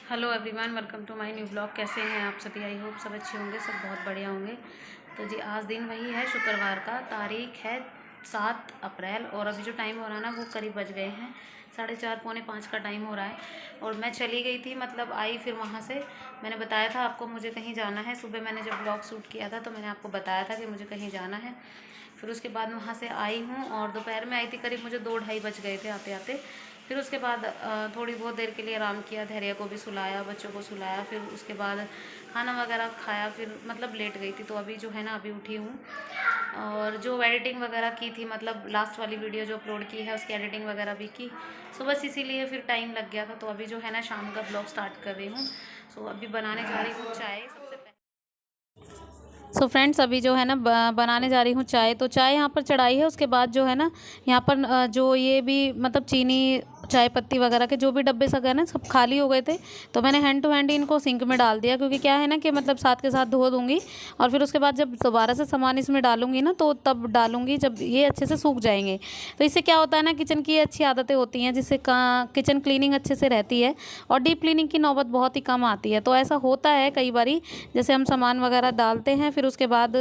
Hello everyone, welcome to my new blog. कैसे हैं आप सभी? आई होप सब अच्छे होंगे, सब बहुत बढ़िया होंगे। तो जी आज दिन वही है, शुक्रवार का, तारीख है 7 अप्रैल और अभी जो टाइम हो रहा है ना वो करीब बज गए हैं 4:30 पौने 5 का टाइम हो रहा है। और मैं चली गई थी, मतलब आई फिर वहाँ से। मैंने बताया था आपको मुझे कहीं जाना है। सुबह मैंने जब ब्लॉग शूट किया था तो मैंने आपको बताया था कि मुझे कहीं जाना है। फिर उसके बाद वहाँ से आई हूँ और दोपहर में आई थी, करीब मुझे 2-2:30 बज गए थे आते आते। फिर उसके बाद थोड़ी बहुत देर के लिए आराम किया, धैर्य को भी सुलाया, बच्चों को सुलाया। फिर उसके बाद खाना वगैरह खाया, फिर मतलब लेट गई थी। तो अभी जो है ना अभी उठी हूँ और जो एडिटिंग वगैरह की थी, मतलब लास्ट वाली वीडियो जो अपलोड की है उसकी एडिटिंग वगैरह भी की। सो बस इसीलिए फिर टाइम लग गया था। तो अभी जो है ना शाम का ब्लॉग स्टार्ट कर रही हूँ। सो अभी बनाने जा रही हूँ चाय सबसे पहले। सो फ्रेंड्स अभी जो है ना बनाने जा रही हूँ चाय। तो चाय यहाँ पर चढ़ाई है। उसके बाद जो है ना यहाँ पर जो ये भी मतलब चीनी, चाय पत्ती वगैरह के जो भी डब्बे सब है ना सब खाली हो गए थे। तो मैंने हैंड टू हैंड इनको सिंक में डाल दिया, क्योंकि क्या है ना कि मतलब साथ के साथ धो दूँगी और फिर उसके बाद जब दोबारा से सामान इसमें डालूंगी ना तो तब डालूंगी जब ये अच्छे से सूख जाएंगे। तो इससे क्या होता है ना, किचन की अच्छी आदतें होती हैं जिससे किचन क्लीनिंग अच्छे से रहती है और डीप क्लीनिंग की नौबत बहुत ही कम आती है। तो ऐसा होता है कई बारी, जैसे हम सामान वगैरह डालते हैं फिर उसके बाद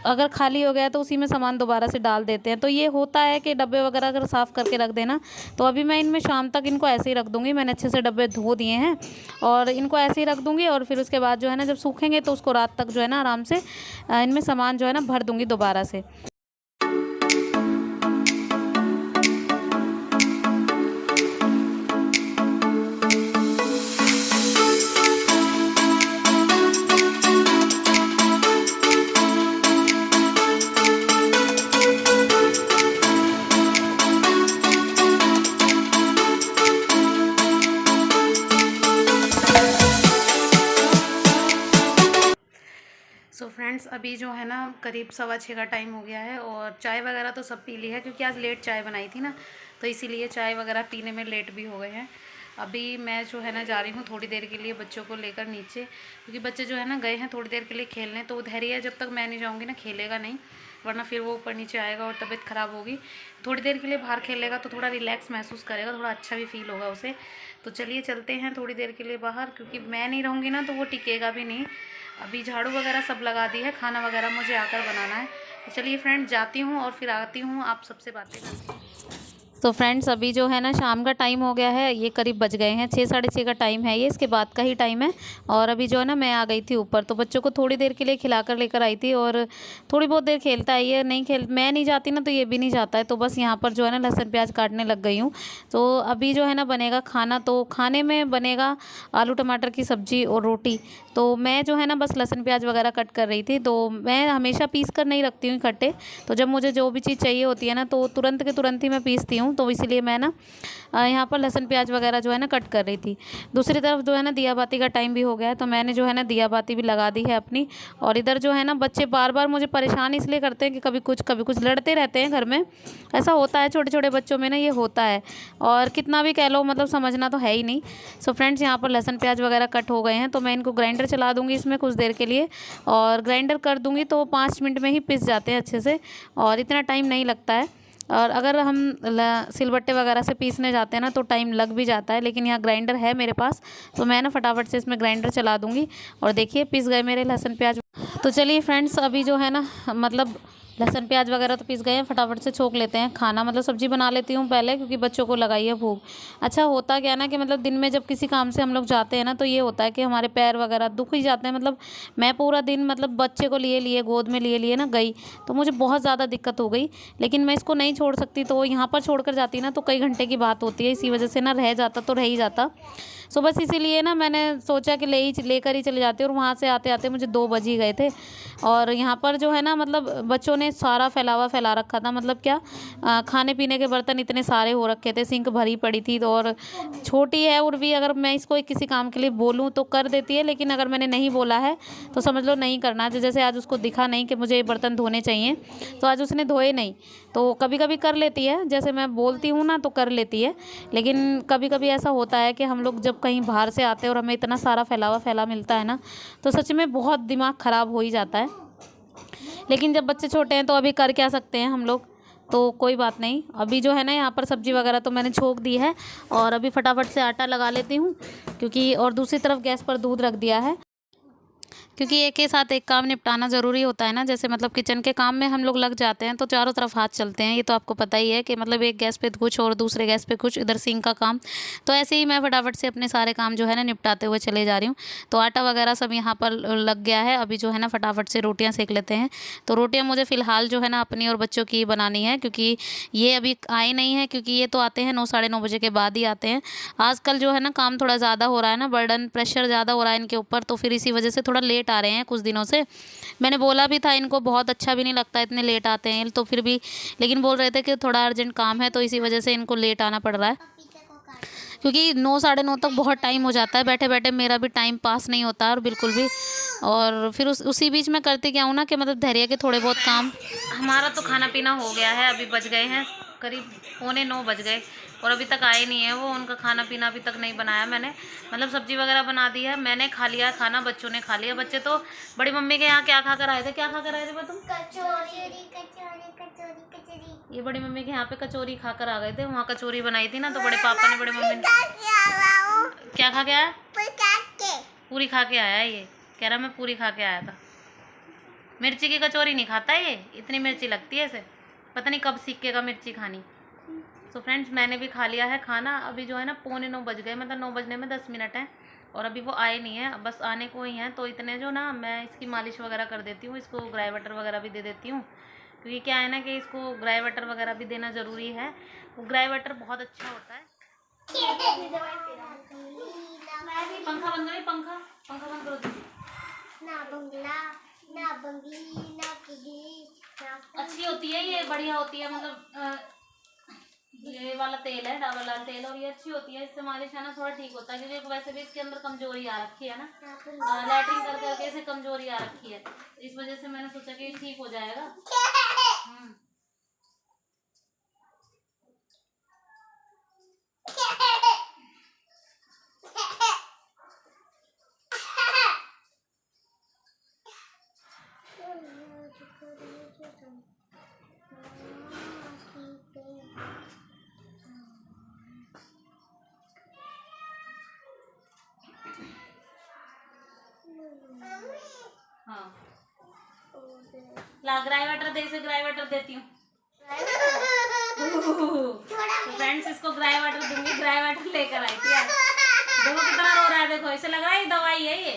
अगर खाली हो गया तो उसी में सामान दोबारा से डाल देते हैं। तो ये होता है कि डब्बे वगैरह अगर साफ़ करके रख देना। तो अभी मैं इनमें शाम तक इनको ऐसे ही रख दूँगी। मैंने अच्छे से डब्बे धो दिए हैं और इनको ऐसे ही रख दूँगी और फिर उसके बाद जो है ना जब सूखेंगे तो उसको रात तक जो है ना आराम से इनमें सामान जो है ना भर दूँगी दोबारा से। सो फ्रेंड्स अभी जो है ना करीब 6:15 का टाइम हो गया है और चाय वगैरह तो सब पी ली है, क्योंकि आज लेट चाय बनाई थी ना, तो इसीलिए चाय वगैरह पीने में लेट भी हो गए हैं। अभी मैं जो है ना जा रही हूँ थोड़ी देर के लिए बच्चों को लेकर नीचे, क्योंकि बच्चे जो है ना गए हैं थोड़ी देर के लिए खेलने। तो धैर्य जब तक मैं नहीं जाऊँगी ना खेलेगा नहीं, वरना फिर वो ऊपर नीचे आएगा और तबीयत ख़राब होगी। थोड़ी देर के लिए बाहर खेलेगा तो थोड़ा रिलैक्स महसूस करेगा, थोड़ा अच्छा भी फील होगा उसे। तो चलिए चलते हैं थोड़ी देर के लिए बाहर, क्योंकि मैं नहीं रहूँगी ना तो वो टिकेगा भी नहीं। अभी झाड़ू वगैरह सब लगा दी है, खाना वगैरह मुझे आकर बनाना है। तो चलिए फ्रेंड जाती हूँ और फिर आती हूँ, आप सबसे बातें करती हूँ। तो फ्रेंड्स अभी जो है ना शाम का टाइम हो गया है, ये करीब बज गए हैं 6 साढ़े 6 का टाइम है, ये इसके बाद का ही टाइम है। और अभी जो है ना मैं आ गई थी ऊपर, तो बच्चों को थोड़ी देर के लिए खिलाकर लेकर आई थी और थोड़ी बहुत देर खेलता है ये, नहीं खेल मैं नहीं जाती ना तो ये भी नहीं जाता है। तो बस यहाँ पर जो है ना लहसुन प्याज काटने लग गई हूँ। तो अभी जो है ना बनेगा खाना, तो खाने में बनेगा आलू टमाटर की सब्ज़ी और रोटी। तो मैं जो है ना बस लहसुन प्याज वगैरह कट कर रही थी। तो मैं हमेशा पीस कर नहीं रखती हूँ इकट्ठे, तो जब मुझे जो भी चीज़ चाहिए होती है ना तो तुरंत के तुरंत ही मैं पीसती हूँ। तो इसीलिए मैं ना यहाँ पर लहसुन प्याज वगैरह जो है ना कट कर रही थी। दूसरी तरफ जो है ना दिया बाती का टाइम भी हो गया है, तो मैंने जो है ना दिया बाती भी लगा दी है अपनी। और इधर जो है ना बच्चे बार बार मुझे परेशान इसलिए करते हैं कि कभी कुछ लड़ते रहते हैं घर में। ऐसा होता है, छोटे छोटे बच्चों में ना ये होता है, और कितना भी कह लो मतलब समझना तो है ही नहीं। सो फ्रेंड्स यहाँ पर लहसुन प्याज वगैरह कट हो गए हैं, तो मैं इनको ग्राइंडर चला दूँगी इसमें कुछ देर के लिए, और ग्राइंडर कर दूँगी तो 5 मिनट में ही पिस जाते हैं अच्छे से, और इतना टाइम नहीं लगता है। और अगर हम सिलबट्टे वगैरह से पीसने जाते हैं ना तो टाइम लग भी जाता है, लेकिन यहाँ ग्राइंडर है मेरे पास, तो मैं ना फटाफट से इसमें ग्राइंडर चला दूँगी। और देखिए पिस गए मेरे लहसुन प्याज। तो चलिए फ्रेंड्स अभी जो है ना मतलब लहसुन प्याज वगैरह तो पीस गए हैं, फटाफट से छोक लेते हैं खाना, मतलब सब्जी बना लेती हूँ पहले, क्योंकि बच्चों को लगाई है भूख। अच्छा होता क्या है ना कि मतलब दिन में जब किसी काम से हम लोग जाते हैं ना तो ये होता है कि हमारे पैर वगैरह दुख ही जाते हैं। मतलब मैं पूरा दिन मतलब बच्चे को लिए लिए गोद में लिए लिए ना गई, तो मुझे बहुत ज़्यादा दिक्कत हो गई। लेकिन मैं इसको नहीं छोड़ सकती, तो यहाँ पर छोड़ कर जाती ना तो कई घंटे की बात होती है, इसी वजह से ना रह जाता तो रह ही जाता। सो बस इसीलिए ना मैंने सोचा कि लेकर ही चले जाते, और वहाँ से आते आते मुझे 2 बज ही गए थे। और यहाँ पर जो है ना मतलब बच्चों ने सारा फैला रखा था, मतलब क्या खाने पीने के बर्तन इतने सारे हो रखे थे, सिंक भरी पड़ी थी। तो और छोटी है उर्वी, अगर मैं इसको किसी काम के लिए बोलूँ तो कर देती है, लेकिन अगर मैंने नहीं बोला है तो समझ लो नहीं करना। जैसे आज उसको दिखा नहीं कि मुझे ये बर्तन धोने चाहिए, तो आज उसने धोए नहीं। तो कभी कभी कर लेती है, जैसे मैं बोलती हूँ ना तो कर लेती है। लेकिन कभी कभी ऐसा होता है कि हम लोग जब कहीं बाहर से आते हैं और हमें इतना सारा फैला मिलता है ना, तो सच में बहुत दिमाग ख़राब हो ही जाता है। लेकिन जब बच्चे छोटे हैं तो अभी कर क्या सकते हैं हम लोग। तो कोई बात नहीं। अभी जो है ना यहाँ पर सब्ज़ी वगैरह तो मैंने छोंक दी है और अभी फटाफट से आटा लगा लेती हूँ, क्योंकि और दूसरी तरफ गैस पर दूध रख दिया है, क्योंकि एक के साथ एक काम निपटाना ज़रूरी होता है ना। जैसे मतलब किचन के काम में हम लोग लग जाते हैं तो चारों तरफ हाथ चलते हैं, ये तो आपको पता ही है कि मतलब एक गैस पे कुछ और दूसरे गैस पे कुछ, इधर सिंक का काम। तो ऐसे ही मैं फटाफट से अपने सारे काम जो है ना निपटाते हुए चले जा रही हूँ। तो आटा वगैरह सब यहाँ पर लग गया है। अभी जो है ना फटाफट से रोटियाँ सेक लेते हैं। तो रोटियाँ मुझे फ़िलहाल जो है ना अपनी और बच्चों की बनानी है, क्योंकि ये अभी आए नहीं हैं, क्योंकि ये तो आते हैं 9 साढ़े 9 बजे के बाद ही आते हैं। आजकल जो है ना काम थोड़ा ज़्यादा हो रहा है ना, बर्डन प्रेशर ज़्यादा हो रहा है इनके ऊपर, तो फिर इसी वजह से थोड़ा लेट आ रहे हैं कुछ दिनों से। मैंने बोला भी था इनको, बहुत अच्छा भी नहीं लगता इतने लेट आते हैं तो फिर भी, लेकिन बोल रहे थे कि थोड़ा अर्जेंट काम है तो इसी वजह से इनको लेट आना पड़ रहा है, क्योंकि 9 साढ़े 9 तक बहुत टाइम हो जाता है। बैठे बैठे मेरा भी टाइम पास नहीं होता है और बिल्कुल भी। और फिर उसी बीच में करते क्या हूँ ना कि मतलब धैर्य के थोड़े बहुत काम। हमारा तो खाना पीना हो गया है, अभी बज गए हैं करीब 8:45 बज गए और अभी तक आए नहीं है वो। उनका खाना पीना अभी तक नहीं बनाया मैंने, मतलब सब्जी वगैरह बना दी है, मैंने खा लिया खाना, बच्चों ने खा लिया। बच्चे तो बड़ी मम्मी के यहाँ क्या खा कर आए थे, क्या खा कर आए थे तुम? कचौरी। ये बड़ी मम्मी के यहाँ पे कचौरी खा कर आ गए थे, वहाँ कचौरी बनाई थी ना, तो बड़े पापा ने बड़ी मम्मी ने क्या खा के आया? पूरी खा के आया ये, कह रहा मैं पूरी खा के आया था। मिर्ची की कचौरी नहीं खाता ये, इतनी मिर्ची लगती है इसे, पता नहीं कब सीखेगा मिर्ची खानी। सो फ्रेंड्स, मैंने भी खा लिया है खाना। अभी जो है ना 8:45 बज गए, मतलब 9 बजने में 10 मिनट हैं और अभी वो आए नहीं है, बस आने को ही हैं। तो इतने जो ना मैं इसकी मालिश वगैरह कर देती हूँ, इसको ग्राई वाटर वगैरह भी दे देती हूँ, क्योंकि क्या है ना कि इसको ग्राई वाटर वगैरह भी देना ज़रूरी है। वो ग्राई वाटर बहुत अच्छा होता है। पंखा बंद करो, पंखा पंखा बंद करो दीदी। अच्छी होती है ये, बढ़िया होती है, मतलब ये वाला तेल है डाबर लाल तेल, और ये अच्छी होती है, इससे मालिश है ना थोड़ा ठीक होता है, क्योंकि वैसे भी इसके अंदर कमजोरी आ रखी है ना, लैट्रिन कर करके इसे कमजोरी आ रखी है, इस वजह से मैंने सोचा कि ठीक हो जाएगा। हाँ ला ग्राई वाटर दे, इसे ग्राई वाटर देती हूँ। तो फ्रेंड्स, इसको ग्राई वाटर दूंगी, ग्राई वाटर लेकर आई थी। देखो कितना रो रहा है, देखो इसे लग रहा है ये दवाई है, ये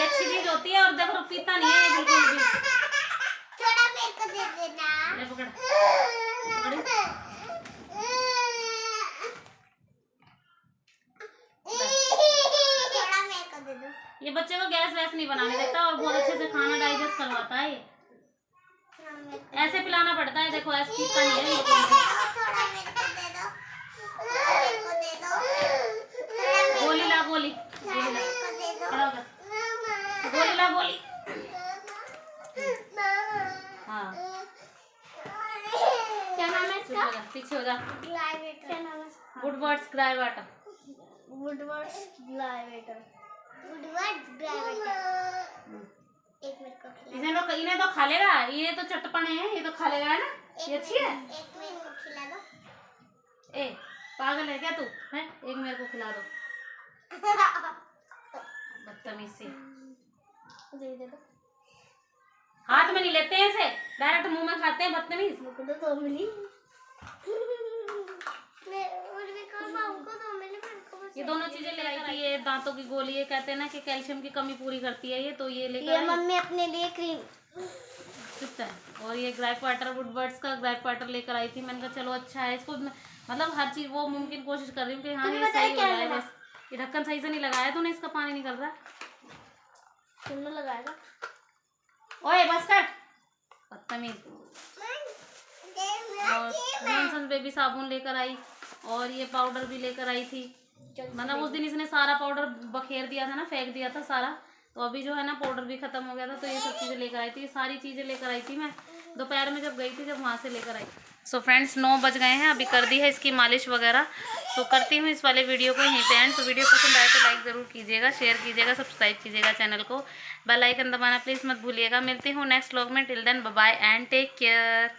अच्छी चीज होती है। और देखो पीता नहीं है ये बिल्कुल भी। थोड़ा मेरे को दे देना। ले पकड़, थोड़ा मेरे को दे दो। ये बच्चे को गैस वैस नहीं बनाने देता और बहुत अच्छे से खाना डाइजेस्ट करवाता है ये। ऐसे पिलाना पड़ता है, देखो ऐसे पीता नहीं है ये। गोली ला, गोली गोली ला, गोली ला, गोली। हाँ, क्या नाम है इसका? पीछे हो जा। क्या नाम है? वुडवर्ड्स ग्राई वाटर। वुडवर्ड्स ग्राई वाटर। वुडवर्ड्स ग्राई वाटर। एक मिनट को खिला। इन्हें तो खा लेगा, ये तो चटपने हैं, ये तो खा लेगा है ना। ये अच्छी है। एक मिनट को खिला दो। ए पागल है क्या तू? है, एक मेरे को खिला दो। बदतमीज सी। दे दो। हाथ में नहीं लेते हैं इसे, डायरेक्ट मुंह में खाते हैं, बदतमीज। तो मिली। ये दोनों चीजें लेकर आई है, दांतों की गोली, ये कहते हैं ना कि कैल्शियम की कमी पूरी करती है ये, तो ये लेकर आई। मम्मी अपने लिए क्रीम चुपता है। और ये ग्राइप वाटर, वुडवर्ड्स का ग्राइप वाटर लेकर आई थी। मैंने कहा चलो अच्छा है, इसको मतलब हर चीज वो मुमकिन कोशिश कर रही हूँ कि हाँ ये सही हो जाए। बस ये ढक्कन सही से नहीं लगाया तूने, इसका पानी निकल रहा है। तुमने लगाएगा? ओए बस कर, बदतमीज। और जॉनसन बेबी साबुन लेकर आई और ये पाउडर भी लेकर आई थी। मतलब उस दिन इसने सारा पाउडर बखेर दिया था ना, फेंक दिया था सारा, तो अभी जो है ना पाउडर भी खत्म हो गया था, तो ये सब चीज़ें लेकर आई थी। ये सारी चीज़ें लेकर आई थी मैं दोपहर में जब गई थी, जब वहाँ से लेकर आई। सो फ्रेंड्स 9 बज गए हैं, अभी कर दी है इसकी मालिश वगैरह। तो करती हूँ इस वाले वीडियो को यहीं पे एंड। तो वीडियो पसंद आए तो लाइक ज़रूर कीजिएगा, शेयर कीजिएगा, सब्सक्राइब कीजिएगा चैनल को, बेल आइकन दबाना प्लीज़ मत भूलिएगा। मिलती हूँ नेक्स्ट व्लॉग में, till then bye bye and take care.